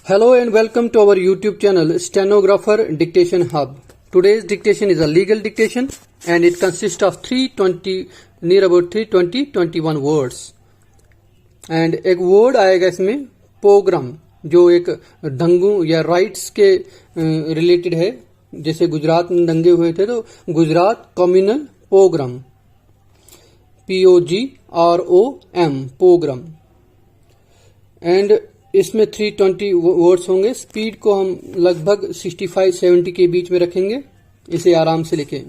Hello and welcome to our YouTube channel Stenographer Dictation Hub. Today's dictation is a legal dictation and it consists of 320-21 words. And एक word आएगा इसमें programme, जो एक दंगों या rights के related है. जैसे गुजरात में दंगे हुए थे तो Gujarat communal programme, POGROM programme. And इसमें 320 वर्ड्स होंगे. स्पीड को हम लगभग 65-70 के बीच में रखेंगे. इसे आराम से लिखें.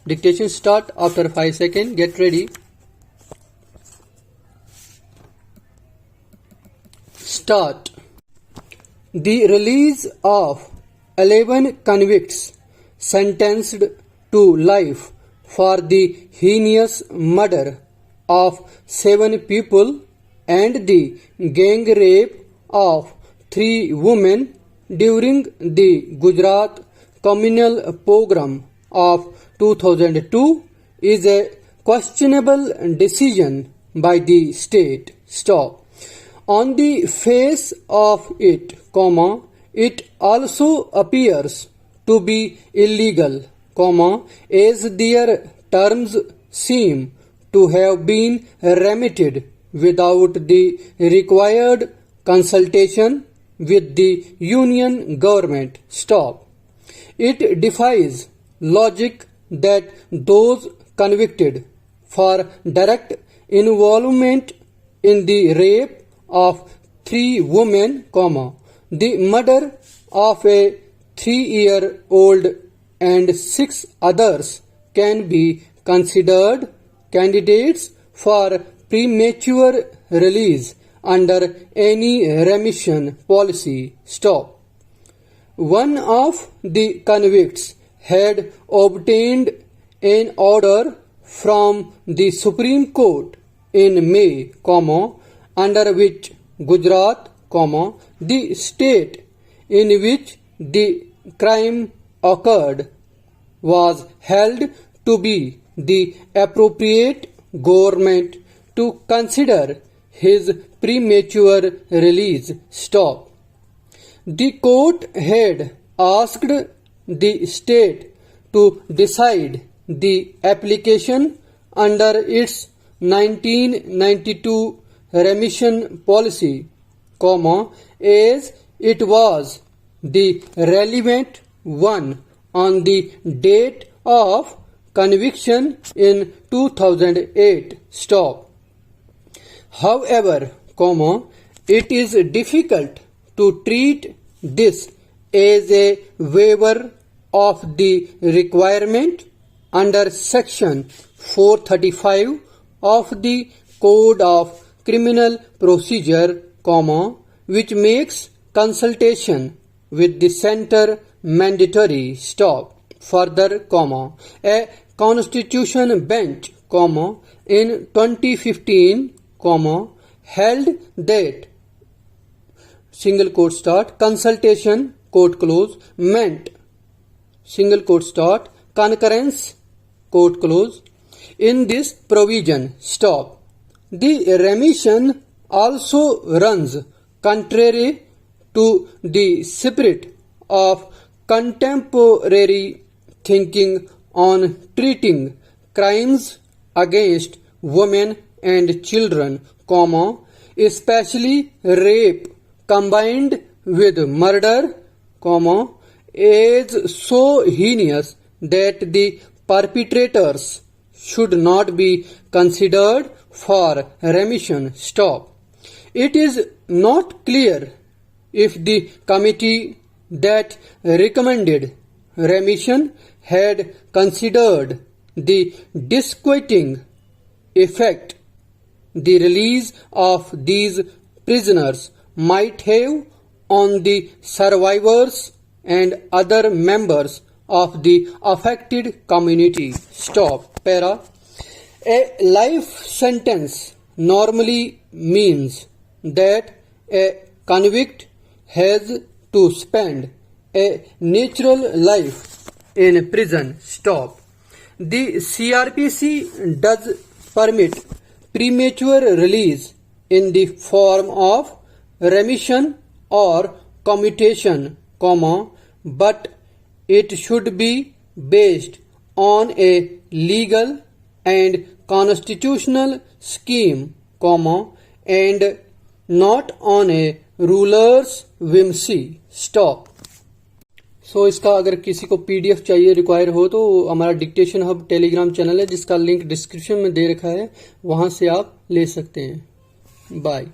Dictation start after 5 second. Get ready. Start. The release of 11 convicts sentenced to life for the heinous murder of 7 people and the gang rape of 3 women during the Gujarat communal program of 2002 is a questionable decision by the state. Stop. On the face of it, it also appears to be illegal, as their terms seem to have been remitted without the required consultation with the union government. Stop. It defies logic that those convicted for direct involvement in the rape of 3 women, the murder of a 3-year-old and 6 others can be considered candidates for premature release under any remission policy. Stop. One of the convicts had obtained an order from the Supreme Court in May, under which Gujarat, the state in which the crime occurred, was held to be the appropriate government to consider his premature release. Stop. The court had asked the state to decide the application under its 1992 remission policy, as it was the relevant one on the date of conviction in 2008. Stop. However, it is difficult to treat this as a waiver of the requirement under section 435 of the Code of Criminal Procedure, which makes consultation with the center mandatory. Stop. Further, a constitution bench, in 2015, held that single quote start consultation quote close meant single quote start concurrence quote close in this provision. Stop. The remission also runs contrary to the spirit of contemporary thinking on treating crimes against women and children, especially rape combined with murder, as so heinous that the perpetrators should not be considered for remission. Stop. It is not clear if the committee that recommended remission had considered the disquieting effect the release of these prisoners might have on the survivors and other members of the affected community. Stop. Para. A life sentence normally means that a convict has to spend a natural life in prison. Stop. The CRPC does permit premature release in the form of remission or commutation, but it should be based on a legal and constitutional scheme, and not on a ruler's whimsy. Stop. सो इसका अगर किसी को PDF चाहिए require हो तो हमारा dictation hub Telegram channel है जिसका लिंक डिस्क्रिप्शन में दे रखा है, वहां से आप ले सकते हैं। बाय।